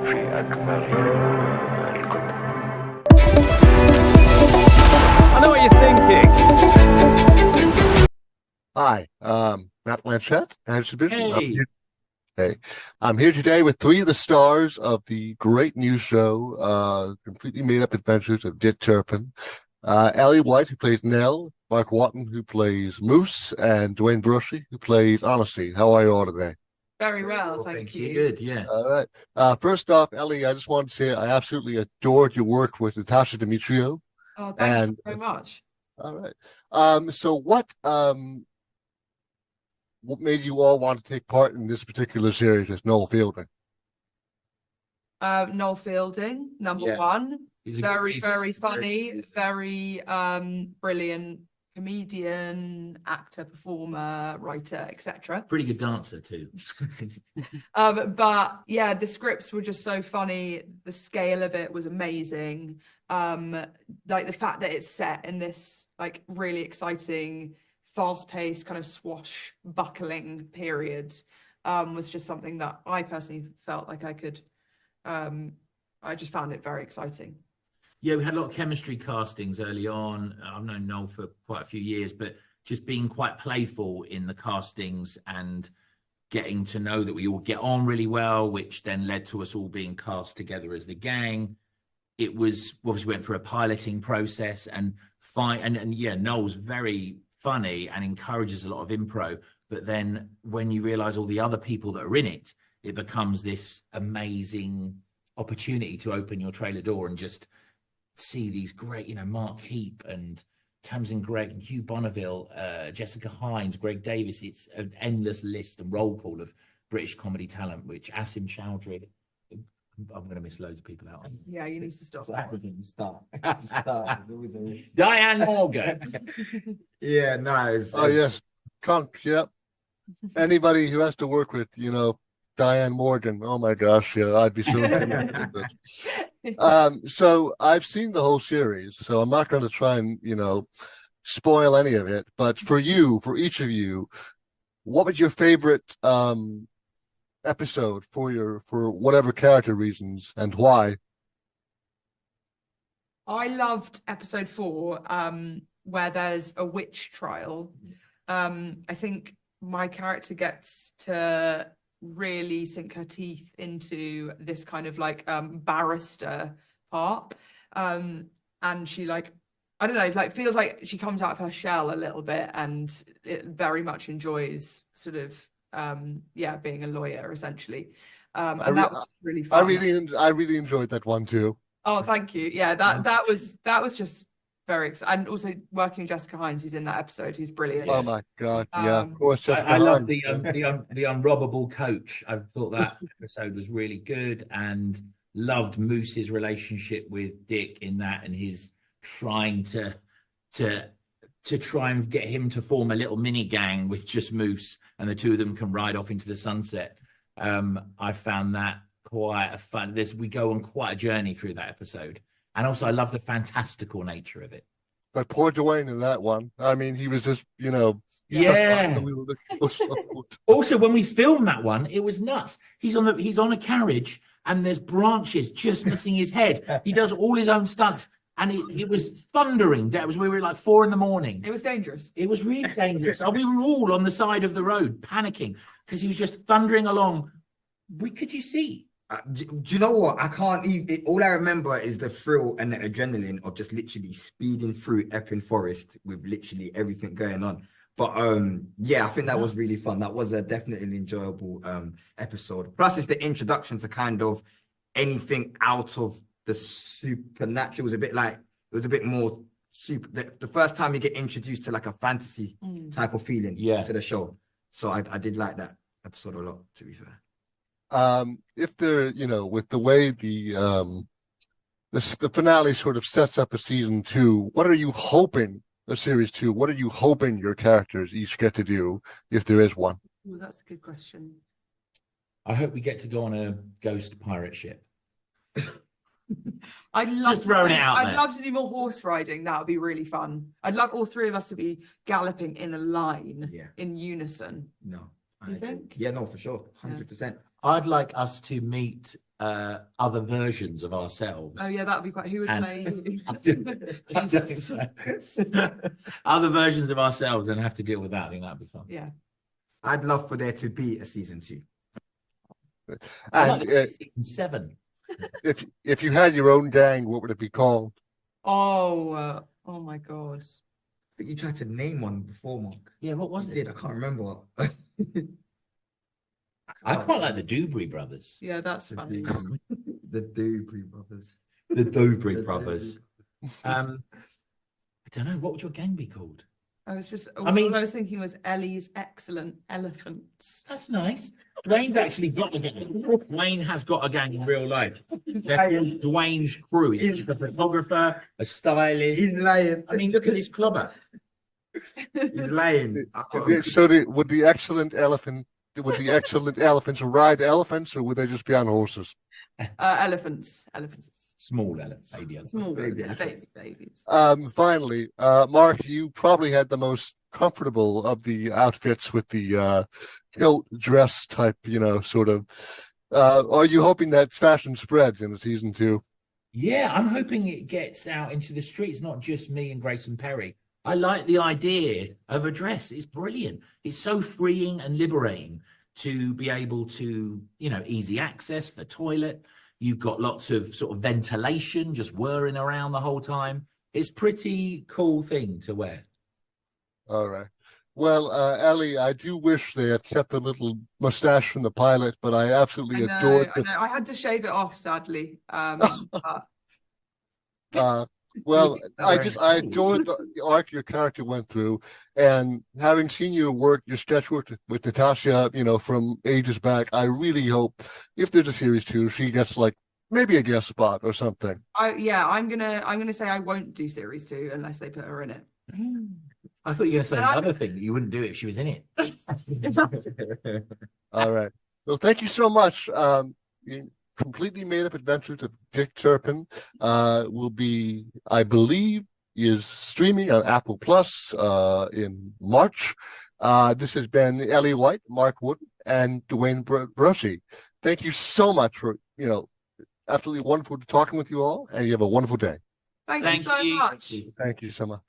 I know what you're thinking. Hi, Matt Blanchette, AndersonVision. Hey. I'm here today with three of the stars of the great new show, completely made-up adventures of Dick Turpin. Ellie White, who plays Nell, Marc Wootton, who plays Moose, and Duayne Boachie, who plays Honesty. How are you all today? Very well, thank you. Good, yeah. All right. First off, Ellie, I just wanted to say I absolutely adored your work with Natasha Demetriou. Oh, thank you very much. All right. So what made you all want to take part in this particular series with Noel Fielding? Noel Fielding, number one. He's Very funny, very brilliant comedian, actor, performer, writer, etc. Pretty good dancer too. But yeah, the scripts were just so funny. The scale of it was amazing. Like the fact that it's set in this like really exciting, fast-paced kind of swashbuckling period was just something that I personally felt like I could. I just found it very exciting. Yeah, we had a lot of chemistry castings early on. I've known Noel for quite a few years, but just being quite playful in the castings and getting to know that we all get on really well, which then led to us all being cast together as the gang. It was obviously went through a piloting process and yeah, Noel's very funny and encourages a lot of improv. But then when you realize all the other people that are in it, it becomes this amazing opportunity to open your trailer door and just see these great, Mark Heap and Tamsin Gregg and Hugh Bonneville, Jessica Hines, Greg Davis. It's an endless list and roll call of British comedy talent, which Asim Chowdhury. I'm going to miss loads of people out. Yeah, you need to stop. Start. Diane Morgan. Yeah, no. Oh yes, yep. Anybody who has to work with, Diane Morgan. Oh my gosh, yeah, I'd be so. So I've seen the whole series, so I'm not going to try and spoil any of it. But for each of you, what was your favorite episode for whatever character reasons and why? I loved episode 4, where there's a witch trial. I think my character gets to really sink her teeth into this kind of like barrister part. And she I don't know, feels like she comes out of her shell a little bit and it very much enjoys sort of being a lawyer essentially. And that was really fun. I really enjoyed that one too. Oh, thank you. Yeah, that was just very exciting. And also working with Jessica Hines, who's in that episode, who's brilliant. Oh my god, yeah, of course. Jessica I love Hines. the unrobbable coach. I thought that episode was really good, and loved Moose's relationship with Dick in that, and his trying to try and get him to form a little mini gang with just Moose, and the two of them can ride off into the sunset. I found that quite a fun. We go on quite a journey through that episode. And also, I love the fantastical nature of it. But poor Duayne in that one. I mean, he was just, Yeah. Also, when we filmed that one, it was nuts. He's on a carriage, and there's branches just missing his head. He does all his own stunts, and it was thundering. We were like 4 a.m. It was dangerous. It was really dangerous. We were all on the side of the road panicking because he was just thundering along. Could you see? Do you know what? I can't even. All I remember is the thrill and the adrenaline of just literally speeding through Epping Forest with literally everything going on. But yeah, I think that was really fun. That was a definitely enjoyable episode. Plus, it's the introduction to kind of anything out of the supernatural. It was a bit more super. The first time you get introduced to like a fantasy type of feeling to the show. So I did like that episode a lot, to be fair. If they're, with the way the finale sort of sets up a season 2, what are you hoping, a series 2, what are you hoping your characters each get to do, if there is one? Well, that's a good question. I hope we get to go on a ghost pirate ship. I'd love Just throwing it out there. I'd love to do more horse riding. That would be really fun. I'd love all 3 of us to be galloping in a line in unison. No. You think? Yeah, no, for sure. 100%. I'd like us to meet other versions of ourselves. Oh yeah, that would be quite. Who would And- play you? I don't Jesus. know. Other versions of ourselves and have to deal with that. I think that'd be fun. Yeah. I'd love for there to be a season 2. I And like the season 7. if you had your own gang, what would it be called? Oh my God. But you tried to name one before, Mark. Yeah, what was You it? did. I can't remember. I quite like the Dewberry Brothers. Yeah, that's funny. The Duayne brothers. The Dewberry The Brothers. I don't know. What would your gang be called? I was just. I mean- all I was thinking was Ellie's excellent elephants. That's nice. Duayne's actually got a gang. Duayne has got a gang in real life. They're called Duayne's crew. He's a photographer, a stylist. He's lying. I mean, look at this clobber. He's lying. Would the excellent elephants ride elephants, or would they just be on horses? Elephants. Small elephant, baby elephant. Small Baby babies. Finally, Mark, you probably had the most comfortable of the outfits with the kilt dress type, sort of. Are you hoping that fashion spreads in season 2? Yeah, I'm hoping it gets out into the streets, not just me and Grayson Perry. I like the idea of a dress. It's brilliant. It's so freeing and liberating to be able to, easy access for toilet. You've got lots of sort of ventilation just whirring around the whole time. It's pretty cool thing to wear. All right. Well, Ellie, I do wish they had kept the little mustache from the pilot, but I absolutely adored I know. I had to shave it off, sadly. Well, I adored the arc your character went through, and having seen you work your sketch work with Natasha, from ages back, I really hope if there's a series 2, she gets maybe a guest spot or something. I'm gonna say I won't do series 2 unless they put her in it. I thought you were going to say another thing that you wouldn't do if she was in it. All right. Well, thank you so much. Completely Made Up Adventures of Dick Turpin will be, I believe, is streaming on Apple Plus in March. This has been Ellie White, Marc Wootton, and Duayne Boachie. Thank you so much for, absolutely wonderful talking with you all, and you have a wonderful day. Thank you so much. Thank you so much.